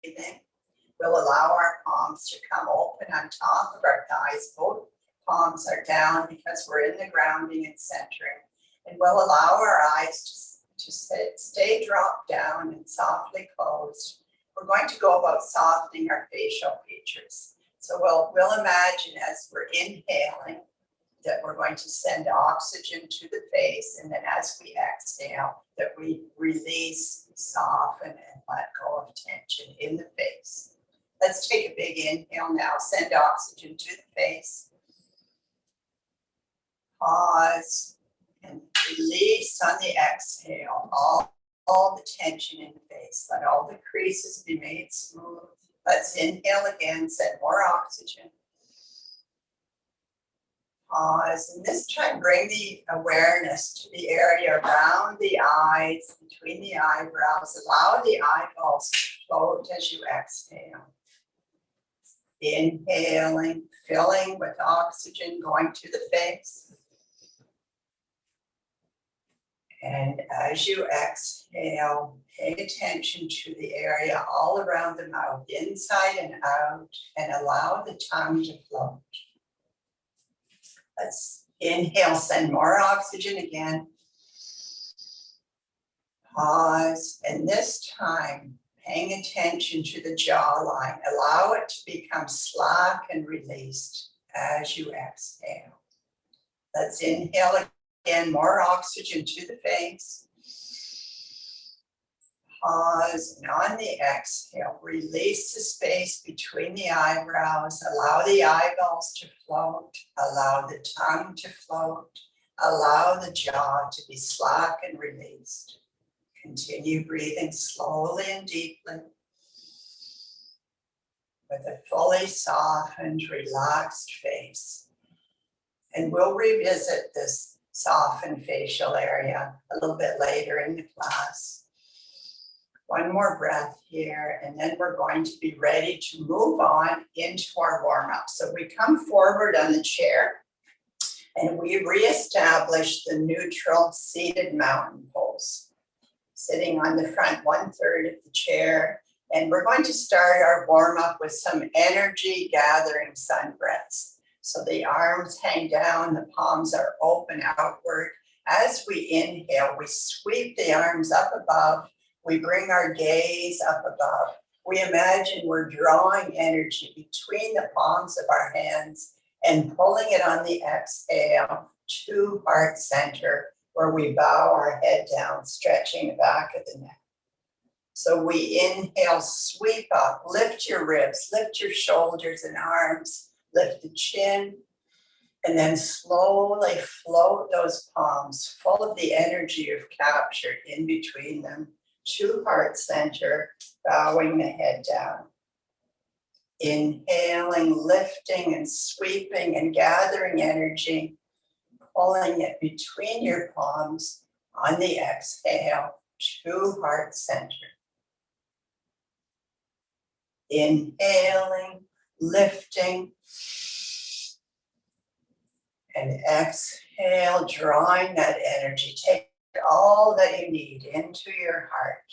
breathing. We'll allow our palms to come open on top of our thighs. Both palms are down because we're in the grounding and centering. And we'll allow our eyes to stay dropped down and softly closed. We're going to go about softening our facial features. So we'll imagine as we're inhaling that we're going to send oxygen to the face, and then as we exhale, that we release, soften, and let go of tension in the face. Let's take a big inhale now. Send oxygen to the face. Pause and release on the exhale all the tension in the face. Let all the creases be made smooth. Let's inhale again, send more oxygen. Pause, and this time bring the awareness to the area around the eyes, between the eyebrows. Allow the eyeballs to float as you exhale. Inhaling, filling with oxygen going to the face. And as you exhale, pay attention to the area all around the mouth, inside and out, and allow the tongue to float. Let's inhale, send more oxygen again. Pause, and this time, paying attention to the jawline. Allow it to become slack and released as you exhale. Let's inhale again, more oxygen to the face. Pause, and on the exhale, release the space between the eyebrows. Allow the eyeballs to float. Allow the tongue to float. Allow the jaw to be slack and released. Continue breathing slowly and deeply with a fully softened, relaxed face. And we'll revisit this softened facial area a little bit later in the class. One more breath here, and then we're going to be ready to move on into our warm-up. So we come forward on the chair, and we reestablish the neutral seated mountain pose. Sitting on the front 1/3 of the chair, and we're going to start our warm-up with some energy gathering sun breaths. So the arms hang down, the palms are open outward. As we inhale, we sweep the arms up above. We bring our gaze up above. We imagine we're drawing energy between the palms of our hands and pulling it on the exhale to heart center, where we bow our head down, stretching the back of the neck. So we inhale, sweep up, lift your ribs, lift your shoulders and arms, lift the chin, and then slowly float those palms full of the energy you've captured in between them to heart center, bowing the head down. Inhaling, lifting and sweeping and gathering energy, pulling it between your palms on the exhale to heart center. Inhaling, lifting, and exhale, drawing that energy. Take all that you need into your heart.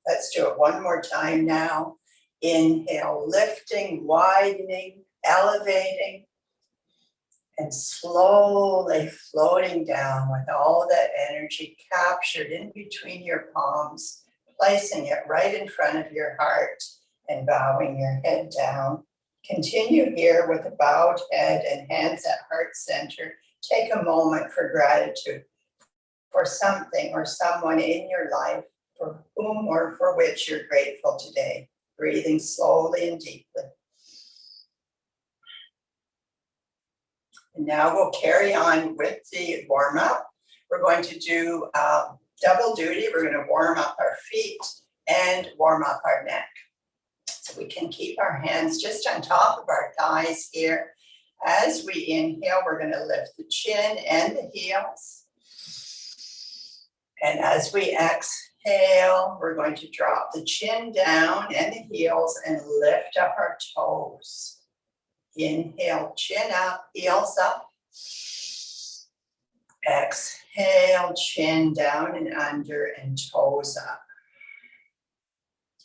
Let's do it one more time now. Inhale, lifting, widening, elevating, and slowly floating down with all that energy captured in between your palms, placing it right in front of your heart and bowing your head down. Continue here with a bowed head and hands at heart center. Take a moment for gratitude for something or someone in your life for whom or for which you're grateful today. Breathing slowly and deeply. And now we'll carry on with the warm-up. We're going to do double duty. We're going to warm up our feet and warm up our neck. So we can keep our hands just on top of our thighs here. As we inhale, we're going to lift the chin and the heels. And as we exhale, we're going to drop the chin down and the heels and lift up our toes. Inhale, chin up, heels up. Exhale, chin down and under and toes up.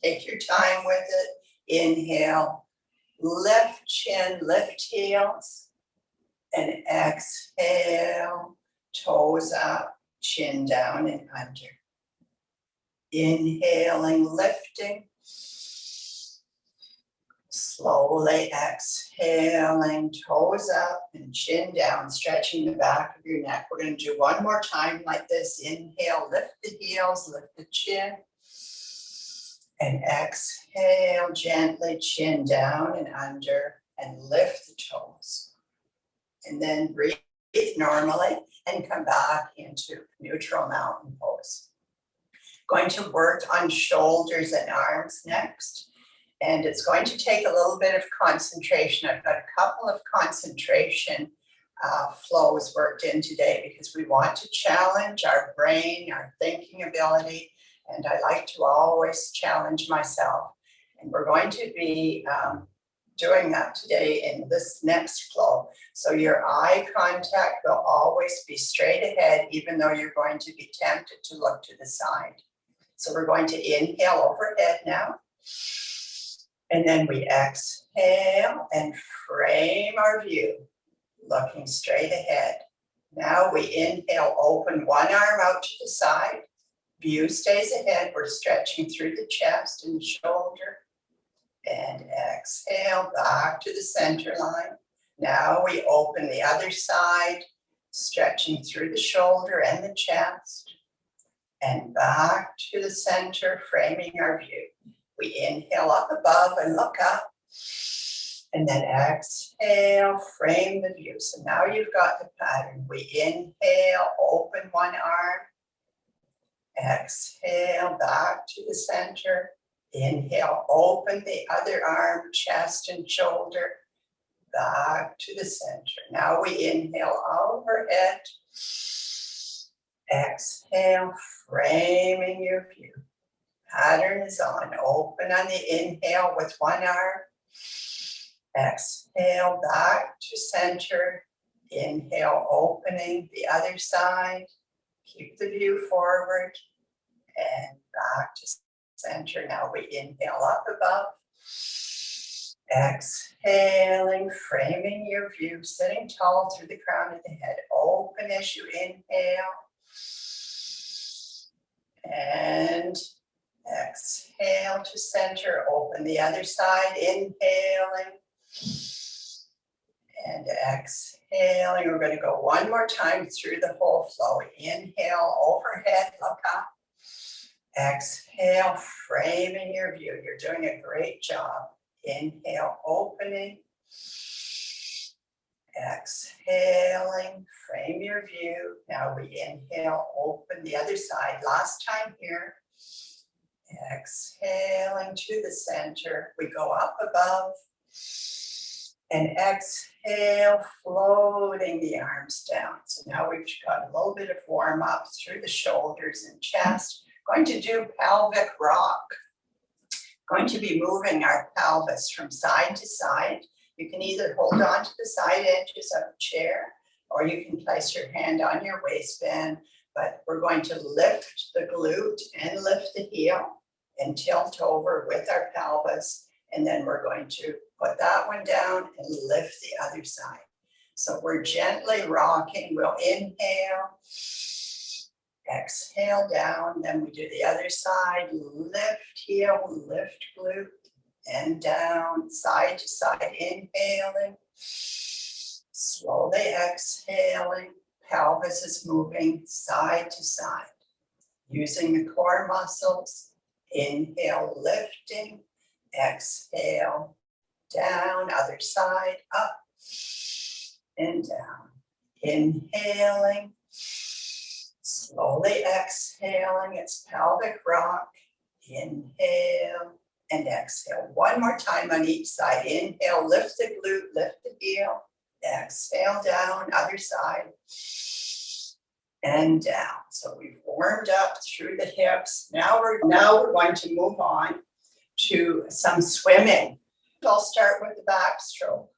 Take your time with it. Inhale, lift chin, lift heels, and exhale, toes up, chin down and under. Inhaling, lifting. Slowly exhaling, toes up and chin down, stretching the back of your neck. We're going to do one more time like this. Inhale, lift the heels, lift the chin. And exhale, gently chin down and under and lift the toes. And then breathe normally and come back into neutral mountain pose. Going to work on shoulders and arms next. And it's going to take a little bit of concentration. I've got a couple of concentration flows worked in today because we want to challenge our brain, our thinking ability. And I like to always challenge myself. And we're going to be doing that today in this next flow. So your eye contact will always be straight ahead, even though you're going to be tempted to look to the side. So we're going to inhale overhead now. And then we exhale and frame our view, looking straight ahead. Now we inhale, open one arm out to the side. View stays ahead. We're stretching through the chest and shoulder. And exhale back to the center line. Now we open the other side, stretching through the shoulder and the chest. And back to the center, framing our view. We inhale up above and look up. And then exhale, frame the view. So now you've got the pattern. We inhale, open one arm. Exhale, back to the center. Inhale, open the other arm, chest and shoulder. Back to the center. Now we inhale overhead. Exhale, framing your view. Pattern is on. Open on the inhale with one arm. Exhale, back to center. Inhale, opening the other side. Keep the view forward. And back to center. Now we inhale up above. Exhaling, framing your view, sitting tall through the crown of the head. Open as you inhale. And exhale to center, open the other side, inhaling and exhaling. We're going to go one more time through the whole flow. Inhale, overhead, look up. Exhale, framing your view. You're doing a great job. Inhale, opening. Exhaling, frame your view. Now we inhale, open the other side. Last time here. Exhaling to the center. We go up above. And exhale, floating the arms down. So now we've got a little bit of warm up through the shoulders and chest. Going to do pelvic rock. Going to be moving our pelvis from side to side. You can either hold on to the side edges of the chair, or you can place your hand on your waistband, but we're going to lift the glute and lift the heel and tilt over with our pelvis. And then we're going to put that one down and lift the other side. So we're gently rocking. We'll inhale, exhale down. Then we do the other side, lift heel, lift glute. And down, side to side, inhaling, slowly exhaling, pelvis is moving side to side, using the core muscles, inhale, lifting, exhale, down, other side, up, and down, inhaling, slowly exhaling, it's pelvic rock, inhale, and exhale. One more time on each side. Inhale, lift the glute, lift the heel. Exhale down, other side. And down. So we've warmed up through the hips. Now we're going to move on to some swimming. I'll start with the backstroke.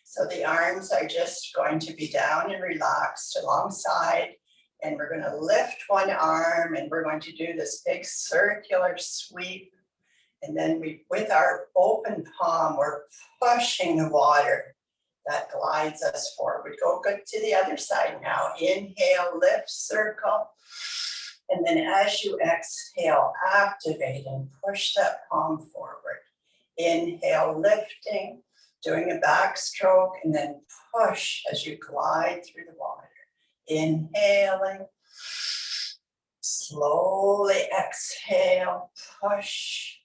So the arms are just going to be down and relaxed alongside And we're going to lift one arm and we're going to do this big circular sweep. And then with our open palm, we're pushing the water that glides us forward. Go good to the other side now. Inhale, lift, circle. And then as you exhale, activate and push that palm forward. Inhale, lifting, doing a backstroke, and then push as you glide through the water. Inhaling, slowly exhale, push.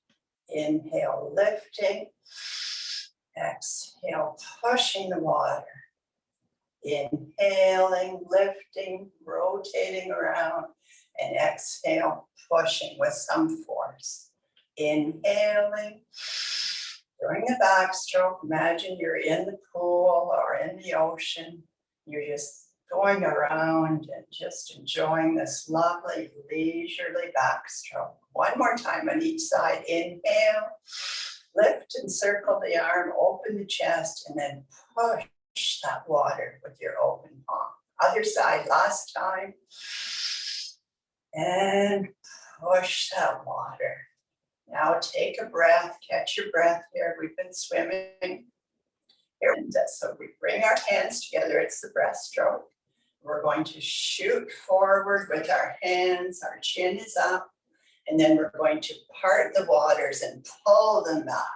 Inhale, lifting. Exhale, pushing the water. Inhaling, lifting, rotating around. And exhale, pushing with some force. Inhaling, during the backstroke, imagine you're in the pool or in the ocean. You're just going around and just enjoying this lovely, leisurely backstroke. One more time on each side. Inhale, lift and circle the arm, open the chest, and then push that water with your open palm. Other side, last time. And push that water. Now take a breath, catch your breath here. We've been swimming here. So we bring our hands together, it's the breaststroke. We're going to shoot forward with our hands, our chin is up, and then we're going to part the waters and pull them back.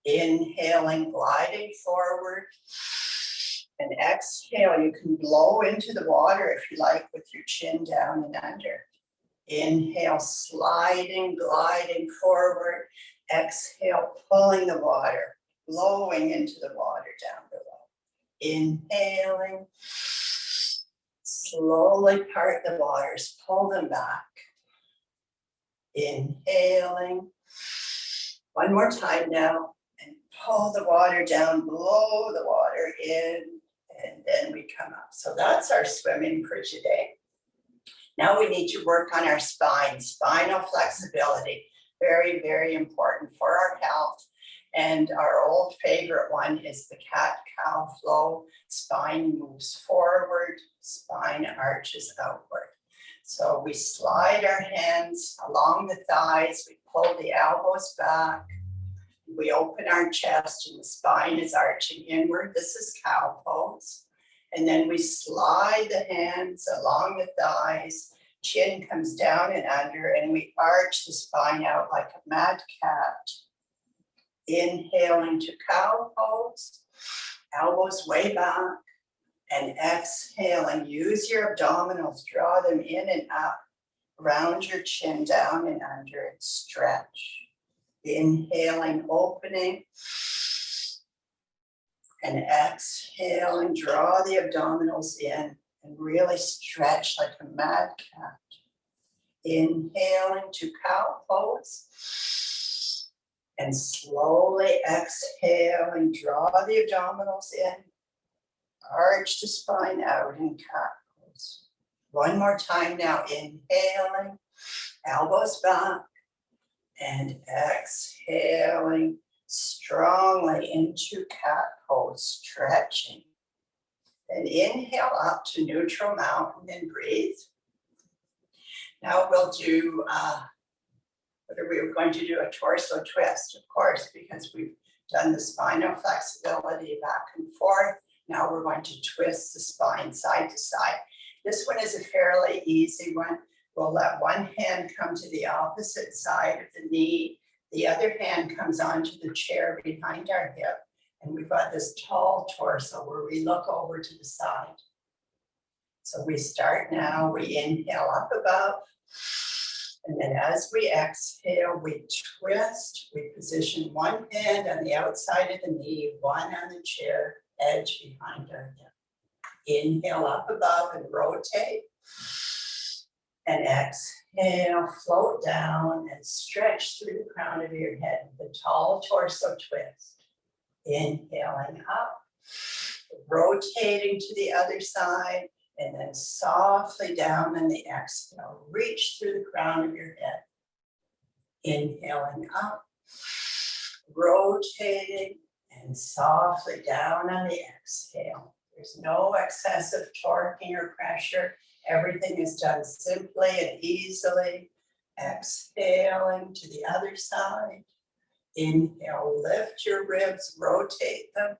Inhaling, gliding forward. And exhale, you can blow into the water if you like with your chin down and under. Inhale, sliding, gliding forward. Exhale, pulling the water, blowing into the water down below. Inhaling, slowly part the waters, pull them back. Inhaling, one more time now, and pull the water down, blow the water in, and then we come up. So that's our swimming for today. Now we need to work on our spine, spinal flexibility. Very, very important for our health. And our old favorite one is the cat-cow flow. Spine moves forward, spine arches outward. So we slide our hands along the thighs, we pull the elbows back, we open our chest and the spine is arching inward. This is cow pose. And then we slide the hands along the thighs, chin comes down and under, and we arch the spine out like a mad cat. Inhaling to cow pose, elbows way back, and exhaling, use your abdominals, draw them in and up, round your chin down and under, and stretch. Inhaling, opening, and exhaling, draw the abdominals in and really stretch like a mad cat. Inhaling to cow pose, and slowly exhaling, draw the abdominals in, arch the spine out in cat pose. One more time now, inhaling, elbows back, and exhaling strongly into cat pose, stretching. And inhale up to neutral mountain and breathe. Now we'll do, we're going to do a torso twist, of course, because we've done the spinal flexibility back and forth. Now we're going to twist the spine side to side. This one is a fairly easy one. We'll let one hand come to the opposite side of the knee. The other hand comes onto the chair behind our hip. And we've got this tall torso where we look over to the side. So we start now, we inhale up above. And then as we exhale, we twist. We position one hand on the outside of the knee, one on the chair, edge behind our hip. Inhale up above and rotate. And exhale, float down and stretch through the crown of your head with a tall torso twist. Inhaling up, rotating to the other side, and then softly down on the exhale. Reach through the crown of your head. Inhaling up, rotating, and softly down on the exhale. There's no excessive torquing or pressure. Everything is done simply and easily. Exhaling to the other side. Inhale, lift your ribs, rotate them.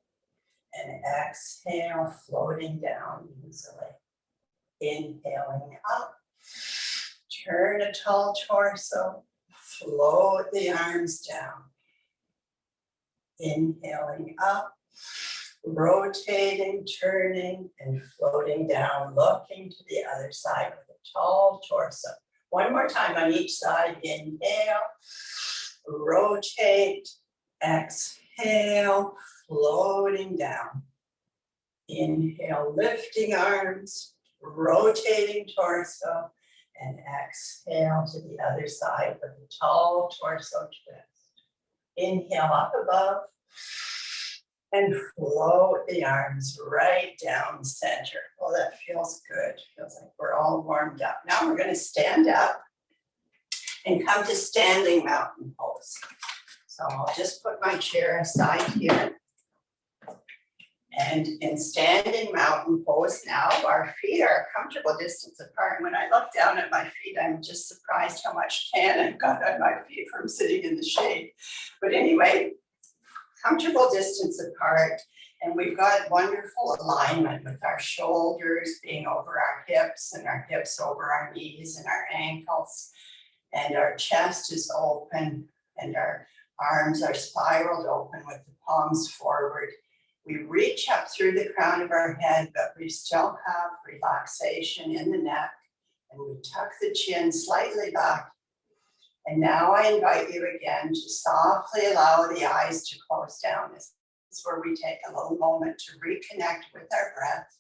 And exhale, floating down easily. Inhaling up. Turn a tall torso. Float the arms down. Inhaling up. Rotating, turning, and floating down, looking to the other side with a tall torso. One more time on each side. Inhale, rotate, exhale, floating down. Inhale, lifting arms, rotating torso, and exhale to the other side with a tall torso twist. Inhale up above. And float the arms right down center. Oh, that feels good. Feels like we're all warmed up. Now we're going to stand up and come to standing mountain pose. So I'll just put my chair aside here. And in standing mountain pose now, our feet are a comfortable distance apart. And when I look down at my feet, I'm just surprised how much tan I've got on my feet from sitting in the shade. But anyway, comfortable distance apart, and we've got wonderful alignment with our shoulders being over our hips and our hips over our knees and our ankles, and our chest is open and our arms are spiraled open with the palms forward. We reach up through the crown of our head, but we still have relaxation in the neck, and we tuck the chin slightly back. And now I invite you again to softly allow the eyes to close down. This is where we take a little moment to reconnect with our breath.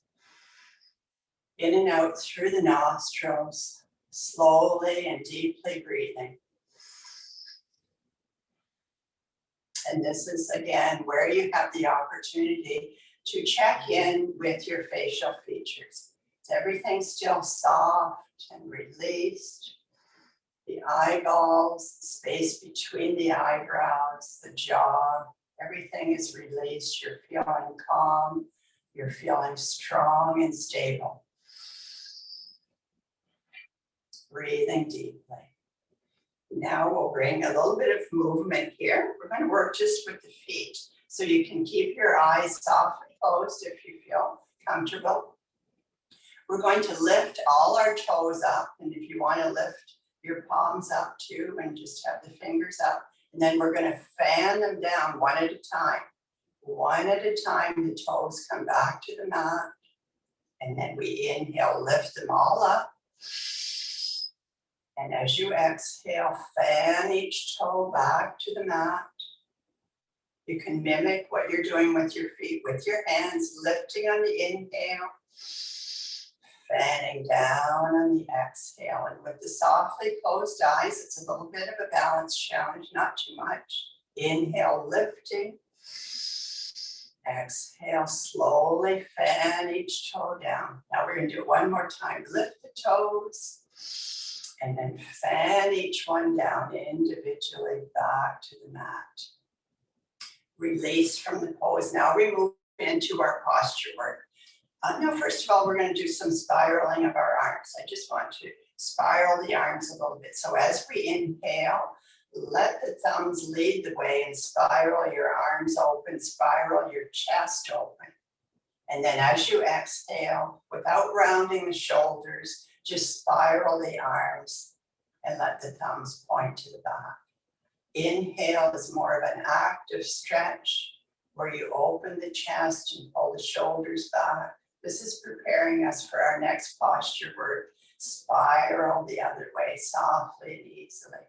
In and out through the nostrils, slowly and deeply breathing. And this is again where you have the opportunity to check in with your facial features. Is everything still soft and released? The eyeballs, the space between the eyebrows, the jaw, everything is released. You're feeling calm. You're feeling strong and stable. Breathing deeply. Now we'll bring a little bit of movement here. We're going to work just with the feet. So you can keep your eyes softly closed if you feel comfortable. We're going to lift all our toes up. And if you want to lift your palms up too, and just have the fingers up. And then we're going to fan them down one at a time. One at a time, the toes come back to the mat. And then we inhale, lift them all up. And as you exhale, fan each toe back to the mat. You can mimic what you're doing with your feet, with your hands, lifting on the inhale. Fanning down on the exhale, and with the softly closed eyes, it's a little bit of a balance challenge, not too much. Inhale, lifting. Exhale, slowly fan each toe down. Now we're going to do it one more time. Lift the toes, and then fan each one down individually back to the mat. Release from the pose. Now we move into our posture work. Now, first of all, we're going to do some spiraling of our arms. I just want to spiral the arms a little bit. So as we inhale, let the thumbs lead the way and spiral your arms open, spiral your chest open. And then as you exhale, without rounding the shoulders, just spiral the arms and let the thumbs point to the back. Inhale is more of an active stretch where you open the chest and pull the shoulders back. This is preparing us for our next posture work. Spiral the other way, softly and easily.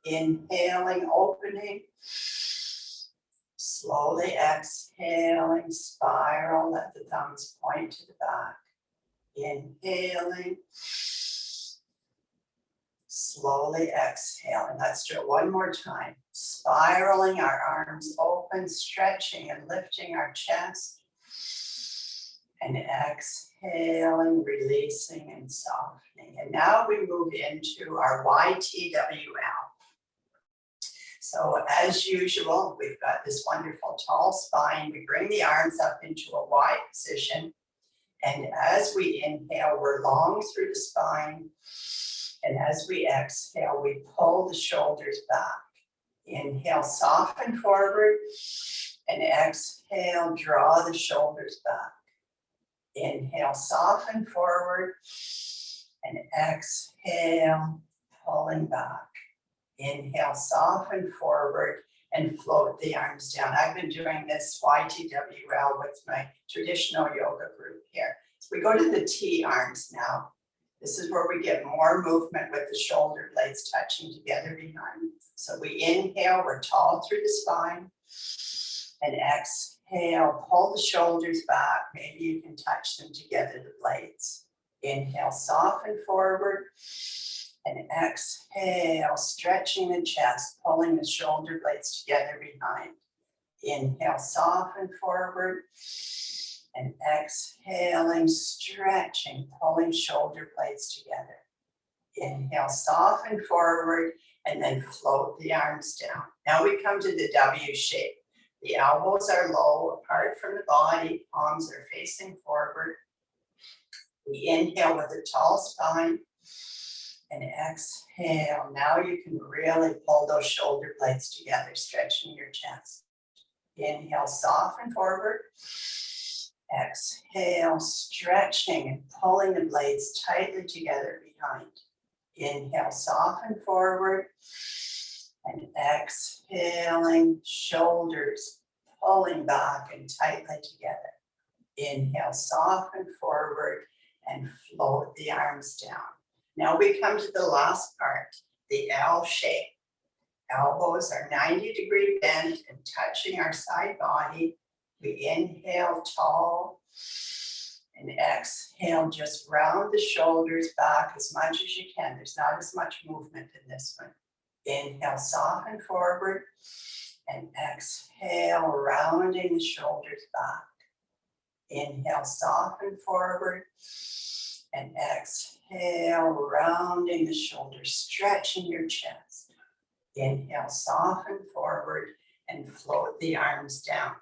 Inhaling, opening. Slowly exhaling, spiral, let the thumbs point to the back. Inhaling. Slowly exhaling. Let's do it one more time. Spiraling our arms open, stretching and lifting our chest. And exhaling, releasing and softening. And now we move into our YTWL. So as usual, we've got this wonderful tall spine. We bring the arms up into a Y position. And as we inhale, we're long through the spine. And as we exhale, we pull the shoulders back. Inhale, soften forward. And exhale, draw the shoulders back. Inhale, soften forward. And exhale, pulling back. Inhale, soften forward and float the arms down. I've been doing this YTWL with my traditional yoga group here. So we go to the T arms now. This is where we get more movement with the shoulder blades touching together behind. So we inhale, we're tall through the spine. And exhale, pull the shoulders back. Maybe you can touch them together, the blades. Inhale, soften forward. And exhale, stretching the chest, pulling the shoulder blades together behind. Inhale, soften forward. And exhaling, stretching, pulling shoulder blades together. Inhale, soften forward, and then float the arms down. Now we come to the W shape. The elbows are low, apart from the body, palms are facing forward. We inhale with a tall spine. And exhale. Now you can really pull those shoulder blades together, stretching your chest. Inhale, soften forward. Exhale, stretching and pulling the blades tightly together behind. Inhale, soften forward. And exhaling, shoulders pulling back and tightly together. Inhale, soften forward and float the arms down. Now we come to the last part, the L shape. Elbows are 90-degree bent and touching our side body. We inhale tall and exhale, just round the shoulders back as much as you can. There's not as much movement in this one. Inhale, soften forward and exhale, rounding the shoulders back. Inhale, soften forward and exhale, rounding the shoulders, stretching your chest. Inhale, soften forward and float the arms down.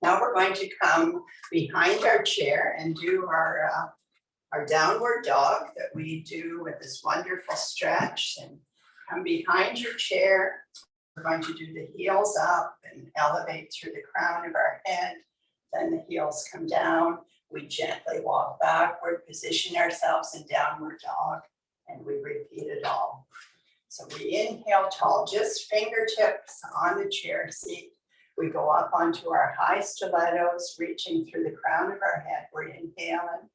Now we're going to come behind our chair and do our downward dog that we do with this wonderful stretch. And come behind your chair. We're going to do the heels up and elevate through the crown of our head. Then the heels come down. We gently walk backward, position ourselves in downward dog, and we repeat it all. So we inhale tall, just fingertips on the chair seat. We go up onto our high stilettos, reaching through the crown of our head. We're inhaling,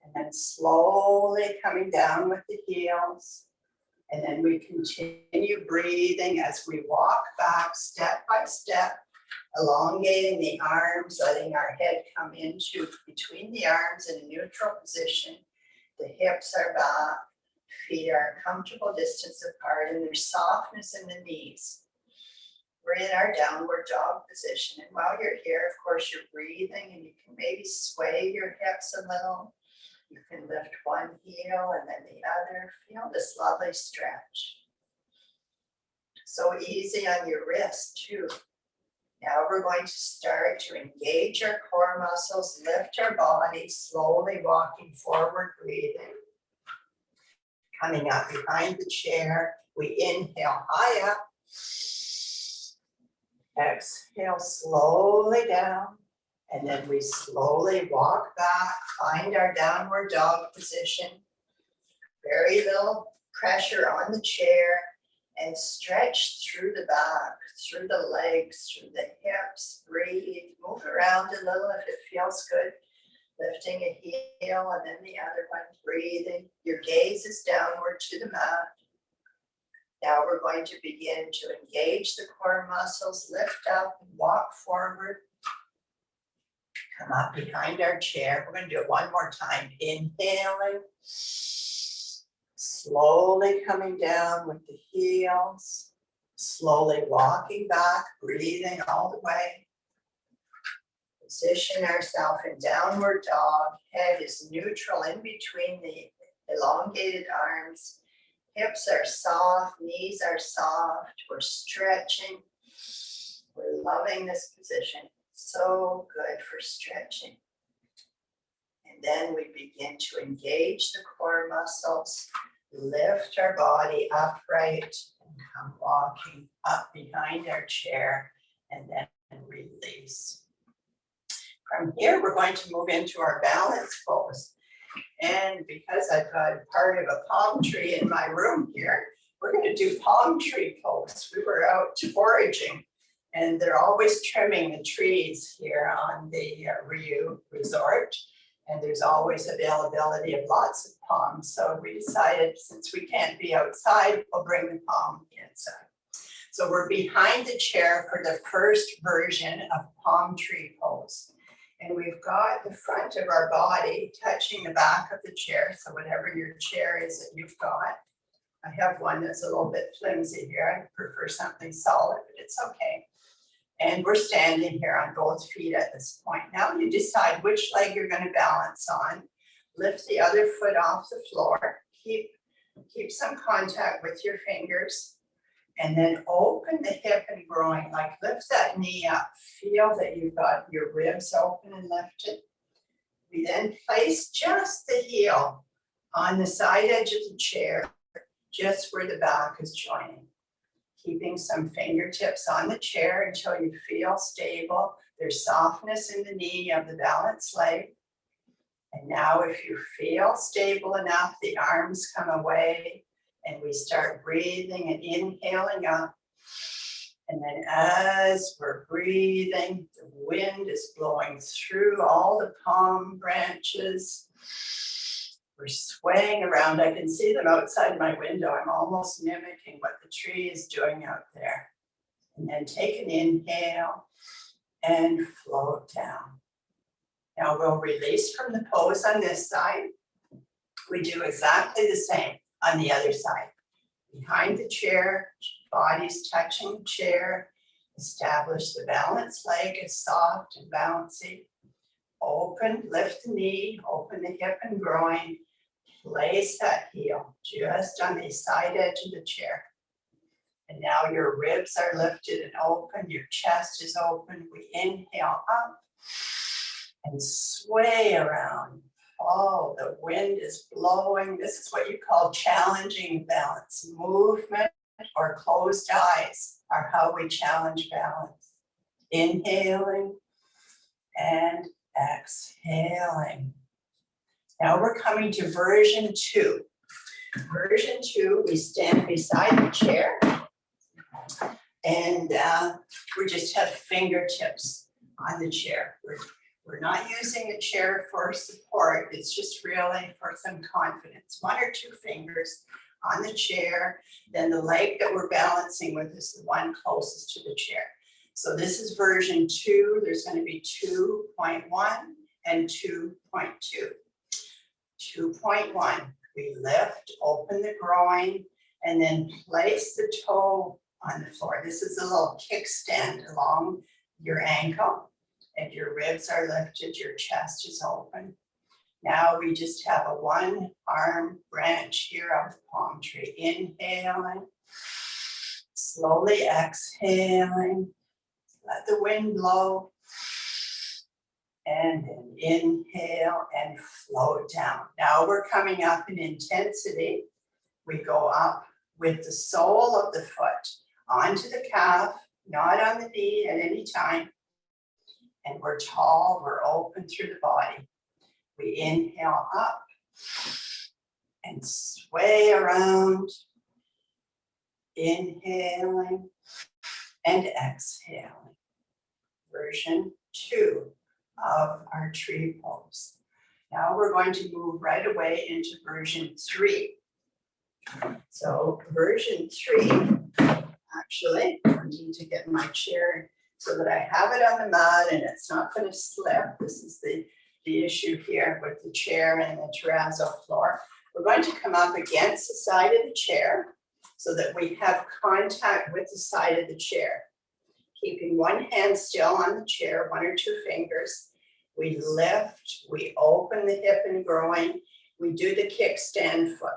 and then slowly coming down with the heels. And then we continue breathing as we walk back step by step, elongating the arms, letting our head come into between the arms in a neutral position. The hips are back, feet are a comfortable distance apart, and there's softness in the knees. We're in our downward dog position. And while you're here, of course, you're breathing and you can maybe sway your hips a little. You can lift one heel and then the other. Feel this lovely stretch. So easy on your wrist too. Now we're going to start to engage our core muscles, lift our body, slowly walking forward, breathing. Coming up behind the chair, we inhale high up. Exhale slowly down. And then we slowly walk back, find our downward dog position. Very little pressure on the chair. And stretch through the back, through the legs, through the hips. Breathe, move around a little if it feels good. Lifting a heel and then the other one, breathing. Your gaze is downward to the mat. Now we're going to begin to engage the core muscles, lift up and walk forward. Come up behind our chair. We're going to do it one more time. Inhaling. Slowly coming down with the heels. Slowly walking back, breathing all the way. Position ourselves in downward dog. Head is neutral in between the elongated arms. Hips are soft, knees are soft. We're stretching. We're loving this position. So good for stretching. then we begin to engage the core muscles, lift our body upright, and come walking up behind our chair, and then release. From here, we're going to move into our balance pose. And because I've got part of a palm tree in my room here, we're going to do palm tree pose. We were out foraging, and they're always trimming the trees here on the Riu Resort. And there's always availability of lots of palms. So we decided, since we can't be outside, we'll bring the palm inside. So we're behind the chair for the first version of palm tree pose. And we've got the front of our body touching the back of the chair. So whatever your chair is that you've got. I have one that's a little bit flimsy here. I prefer something solid, but it's okay. And we're standing here on both feet at this point. Now you decide which leg you're going to balance on. Lift the other foot off the floor. Keep some contact with your fingers. And then open the hip and groin, like lift that knee up. Feel that you've got your ribs open and lifted. We then place just the heel on the side edge of the chair, just where the back is joining. Keeping some fingertips on the chair until you feel stable. There's softness in the knee of the balanced leg. And now if you feel stable enough, the arms come away and we start breathing and inhaling up. And then as we're breathing, the wind is blowing through all the palm branches. We're swaying around. I can see them outside my window. I'm almost mimicking what the tree is doing out there. And then take an inhale and float down. Now we'll release from the pose on this side. We do exactly the same on the other side. Behind the chair, body's touching the chair. Establish the balanced leg is soft and bouncy. Open, lift the knee, open the hip and groin. Place that heel just on the side edge of the chair. And now your ribs are lifted and open, your chest is open. We inhale up and sway around. Oh, the wind is blowing. This is what you call challenging balance. Movement or closed eyes are how we challenge balance. Inhaling and exhaling. Now we're coming to version 2. Version 2, we stand beside the chair and we just have fingertips on the chair. We're not using the chair for support. It's just really for some confidence. 1 or 2 fingers on the chair. Then the leg that we're balancing with is the one closest to the chair. So this is version 2. There's going to be 2.1 and 2.2. 2.1, we lift, open the groin, and then place the toe on the floor. This is a little kickstand along your ankle, and your ribs are lifted, your chest is open. Now we just have a 1-arm branch here of the palm tree. Inhaling, slowly exhaling, let the wind blow. And then inhale and float down. Now we're coming up in intensity. We go up with the sole of the foot onto the calf, not on the knee at any time. And we're tall, we're open through the body. We inhale up and sway around. Inhaling and exhaling. Version 2 of our tree pose. Now we're going to move right away into version 3. So version 3, actually, I need to get my chair so that I have it on the mat and it's not going to slip. This is the issue here with the chair and the terrazzo floor. We're going to come up against the side of the chair so that we have contact with the side of the chair. Keeping one hand still on the chair, 1 or 2 fingers. We lift, we open the hip and groin. We do the kickstand foot.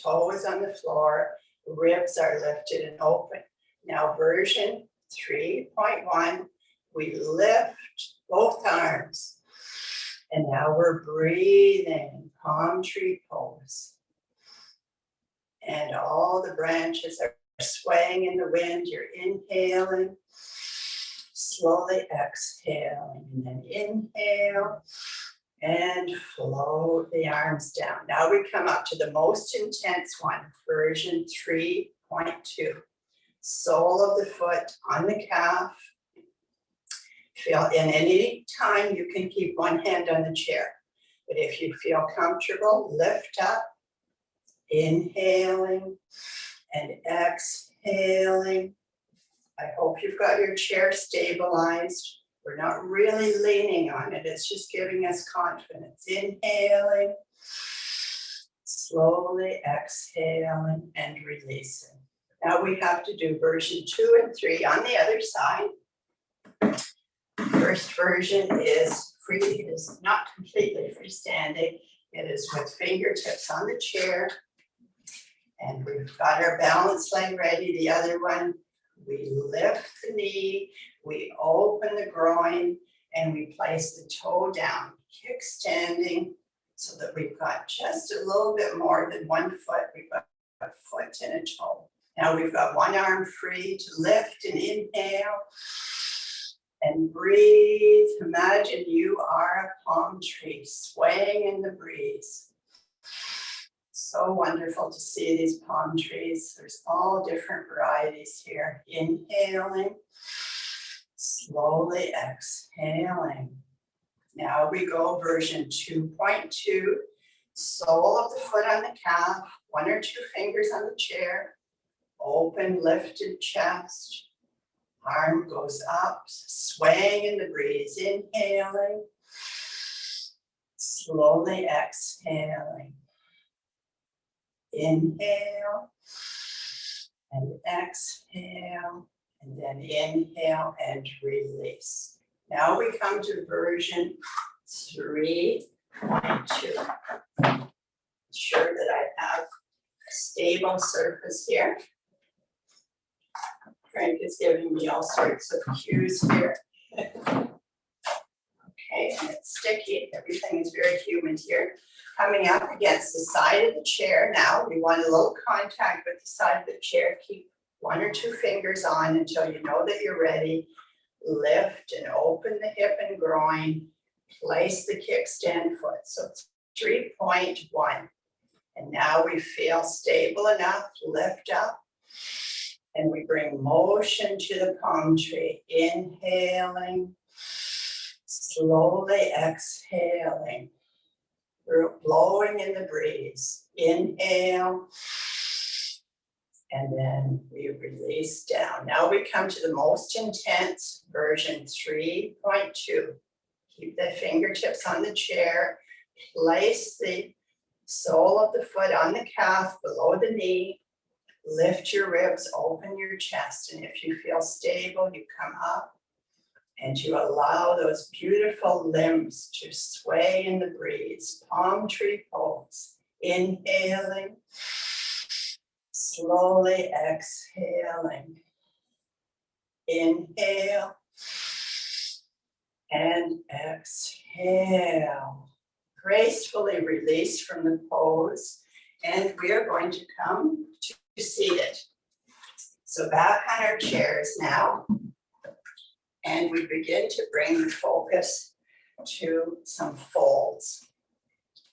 Toe is on the floor, ribs are lifted and open. Now version 3.1, we lift both arms. And now we're breathing, palm tree pose. And all the branches are swaying in the wind. You're inhaling, slowly exhaling, and then inhale and float the arms down. Now we come up to the most intense one, version 3.2. Sole of the foot on the calf. Feel, and any time you can keep one hand on the chair. But if you feel comfortable, lift up, inhaling and exhaling. I hope you've got your chair stabilized. We're not really leaning on it. It's just giving us confidence. Inhaling, slowly exhaling and releasing. Now we have to do version 2 and 3 on the other side. First version is free. It is not completely freestanding. It is with fingertips on the chair. And we've got our balance leg ready. The other one, we lift the knee, we open the groin, and we place the toe down, kick standing, so that we've got just a little bit more than 1 foot. We've got a foot and a toe. Now we've got one arm free to lift and inhale and breathe. Imagine you are a palm tree swaying in the breeze. So wonderful to see these palm trees. There's all different varieties here. Inhaling, slowly exhaling. Now we go version 2.2. Sole of the foot on the calf, 1 or 2 fingers on the chair. Open, lifted chest. Arm goes up, swaying in the breeze. Inhaling, slowly exhaling. Inhale and exhale, and then inhale and release. Now we come to version 3.2. Ensure that I have a stable surface here. Frank is giving me all sorts of cues here. Okay, and it's sticky. Everything is very humid here. Coming up against the side of the chair now. We want a little contact with the side of the chair. Keep 1 or 2 fingers on until you know that you're ready. Lift and open the hip and groin. Place the kickstand foot. So it's 3.1. And now we feel stable enough. Lift up. And we bring motion to the palm tree. Inhaling. Slowly exhaling. We're blowing in the breeze. Inhale. And then we release down. Now we come to the most intense version 3.2. Keep the fingertips on the chair. Place the sole of the foot on the calf below the knee. Lift your ribs, open your chest. And if you feel stable, you come up. And you allow those beautiful limbs to sway in the breeze. Palm tree pose. Inhaling. Slowly exhaling. Inhale. And exhale. Gracefully release from the pose. And we are going to come to seated. So back on our chairs now. And we begin to bring the focus to some folds.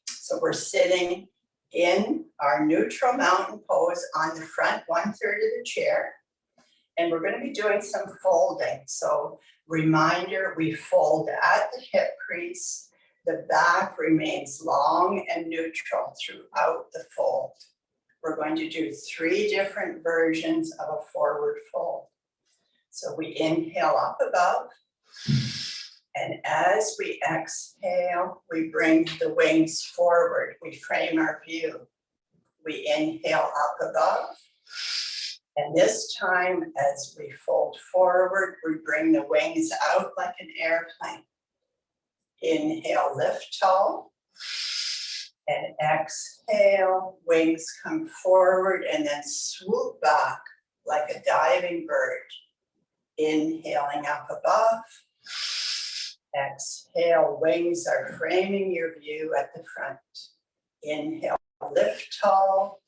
So we're sitting in our neutral mountain pose on the front 1/3 of the chair. And we're going to be doing some folding. So reminder, we fold at the hip crease. The back remains long and neutral throughout the fold. We're going to do 3 different versions of a forward fold. So we inhale up above, and as we exhale, we bring the wings forward. We frame our view. We inhale up above, and this time, as we fold forward, we bring the wings out like an airplane. Inhale, lift tall, and exhale, wings come forward, and then swoop back like a diving bird. Inhaling up above, Exhale, wings are framing your view at the front. Inhale, lift tall.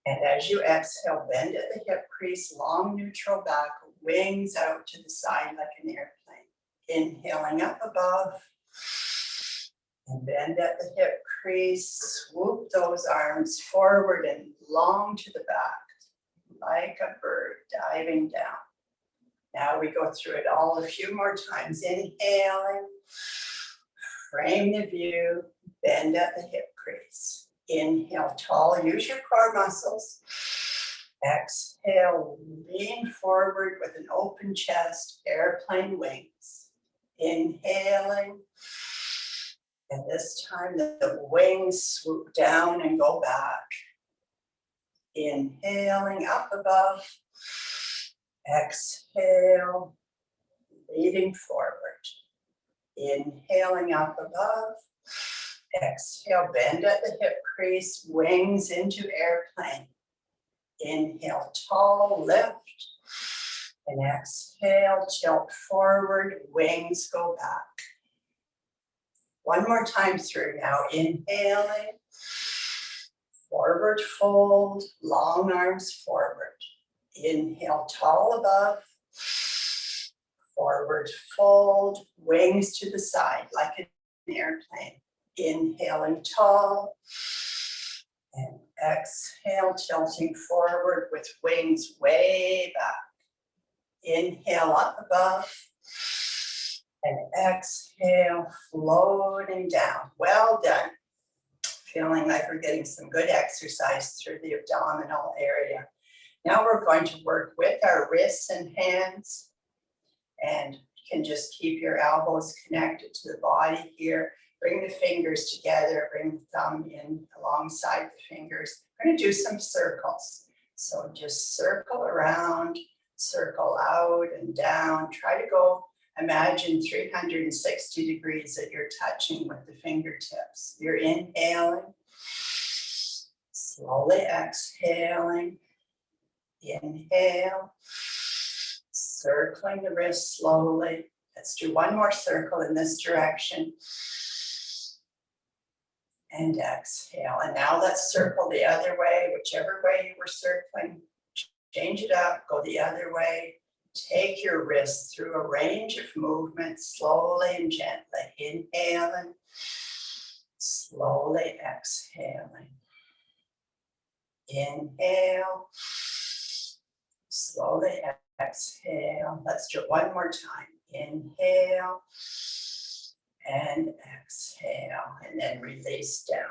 And as you exhale, bend at the hip crease, long neutral back, wings out to the side like an airplane. Inhaling up above. And bend at the hip crease, swoop those arms forward and long to the back, like a bird diving down. Now we go through it all a few more times. Inhaling, frame the view, bend at the hip crease. Inhale, tall, use your core muscles. Exhale, lean forward with an open chest, airplane wings. Inhaling, and this time the wings swoop down and go back. Inhaling up above. Exhale, leading forward. Inhaling up above. Exhale, bend at the hip crease, wings into airplane. Inhale, tall, lift. And exhale, tilt forward, wings go back. One more time through now. Inhaling, forward fold, long arms forward. Inhale, tall above, forward fold, wings to the side like an airplane. Inhaling tall, and exhale, tilting forward with wings way back. Inhale up above, and exhale, floating down. Well done. Feeling like we're getting some good exercise through the abdominal area. Now we're going to work with our wrists and hands, and you can just keep your elbows connected to the body here. Bring the fingers together, bring the thumb in alongside the fingers. We're going to do some circles. So just circle around, circle out and down. Try to go, imagine 360 degrees that you're touching with the fingertips. You're inhaling, slowly exhaling. Inhale, circling the wrist slowly. Let's do one more circle in this direction. And exhale. And now let's circle the other way, whichever way you were circling. Change it up, go the other way. Take your wrists through a range of movements, slowly and gently. Inhaling, slowly exhaling. Inhale, slowly exhale. Let's do it one more time. Inhale and exhale, and then release down.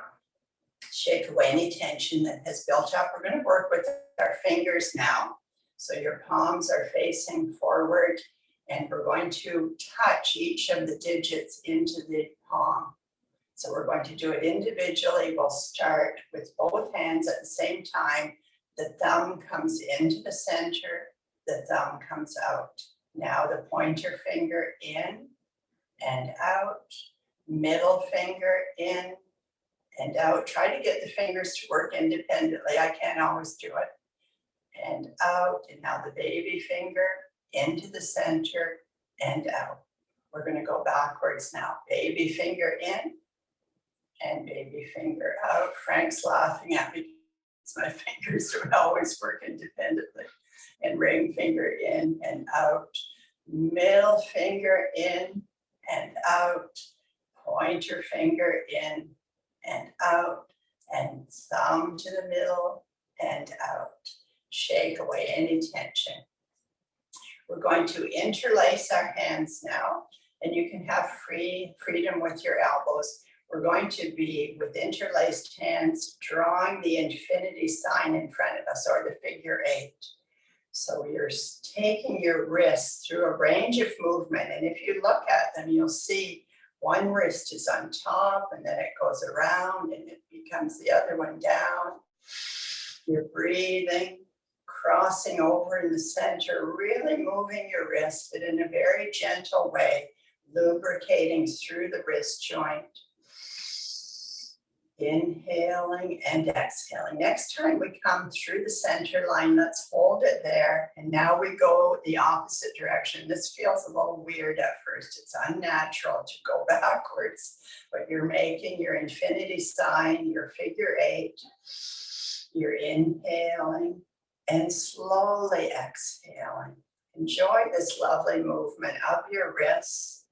Shake away any tension that has built up. We're going to work with our fingers now. So your palms are facing forward, and we're going to touch each of the digits into the palm. So we're going to do it individually. We'll start with both hands at the same time. The thumb comes into the center, the thumb comes out. Now the pointer finger in and out, middle finger in and out. Try to get the fingers to work independently. I can't always do it. And out, and now the baby finger into the center and out. We're going to go backwards now. Baby finger in and baby finger out. Frank's laughing at me. My fingers don't always work independently. And ring finger in and out. Middle finger in and out. Pointer finger in and out. And thumb to the middle and out. Shake away any tension. We're going to interlace our hands now, and you can have freedom with your elbows. We're going to be with interlaced hands, drawing the infinity sign in front of us, or the figure 8. So you're taking your wrists through a range of movement, and if you look at them, you'll see one wrist is on top, and then it goes around, and it becomes the other one down. You're breathing, crossing over in the center, really moving your wrist, but in a very gentle way, lubricating through the wrist joint. Inhaling and exhaling. Next time we come through the center line, let's hold it there. And now we go the opposite direction. This feels a little weird at first. It's unnatural to go backwards, but you're making your infinity sign, your figure 8. You're inhaling and slowly exhaling. Enjoy this lovely movement of your wrists.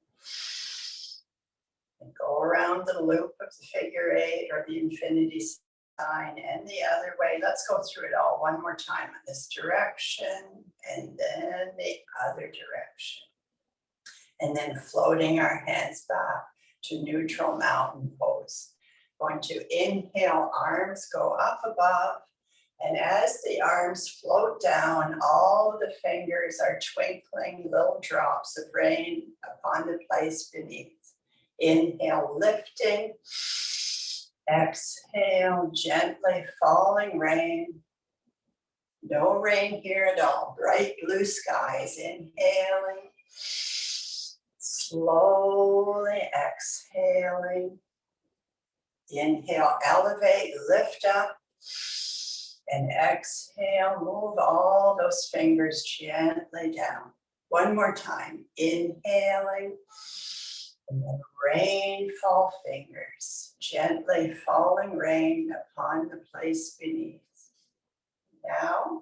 And go around the loop of the figure 8 or the infinity sign and the other way. Let's go through it all one more time in this direction and then the other direction. And then floating our hands back to neutral mountain pose. Going to inhale, arms go up above. And as the arms float down, all of the fingers are twinkling little drops of rain upon the place beneath. Inhale, lifting. Exhale, gently falling rain. No rain here at all. Bright blue skies. Inhaling. Slowly exhaling. Inhale, elevate, lift up. And exhale, move all those fingers gently down. One more time. Inhaling. And then rainfall fingers, gently falling rain upon the place beneath. Now,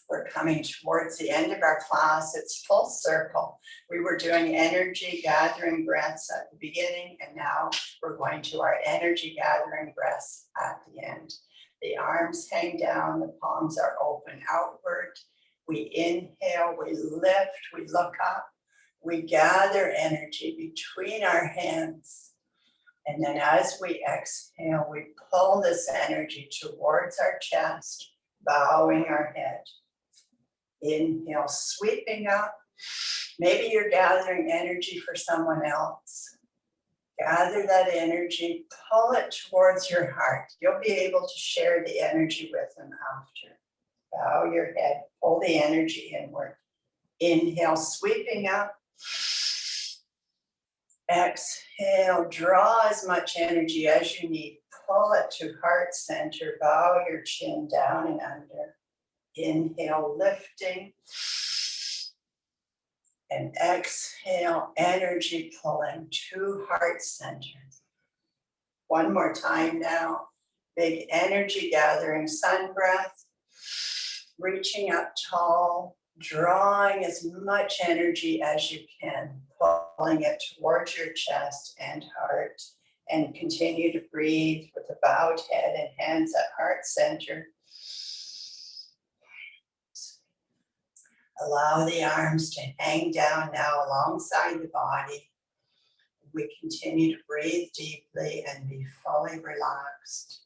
we're coming towards the end of our class. It's full circle. We were doing energy gathering breaths at the beginning, and now we're going to our energy gathering breaths at the end. The arms hang down, the palms are open outward. We inhale, we lift, we look up. We gather energy between our hands. And then as we exhale, we pull this energy towards our chest, bowing our head. Inhale, sweeping up. Maybe you're gathering energy for someone else. Gather that energy, pull it towards your heart. You'll be able to share the energy with them after. Bow your head, pull the energy inward. Inhale, sweeping up. Exhale, draw as much energy as you need. Pull it to heart center. Bow your chin down and under. Inhale, lifting. And exhale, energy pulling to heart center. One more time now. Big energy gathering, sun breath. Reaching up tall. Drawing as much energy as you can, pulling it towards your chest and heart, and continue to breathe with a bowed head and hands at heart center. Allow the arms to hang down now alongside the body. We continue to breathe deeply and be fully relaxed.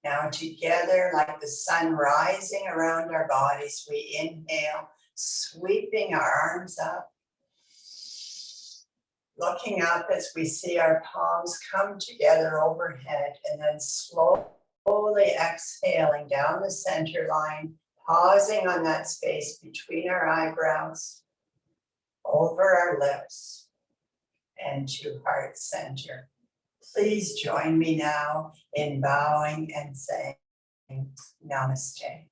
Now together, like the sun rising around our bodies, we inhale, sweeping our arms up, looking up as we see our palms come together overhead, and then slowly exhaling down the center line, pausing on that space between our eyebrows, over our lips, and to heart center. Please join me now in bowing and saying Namaste.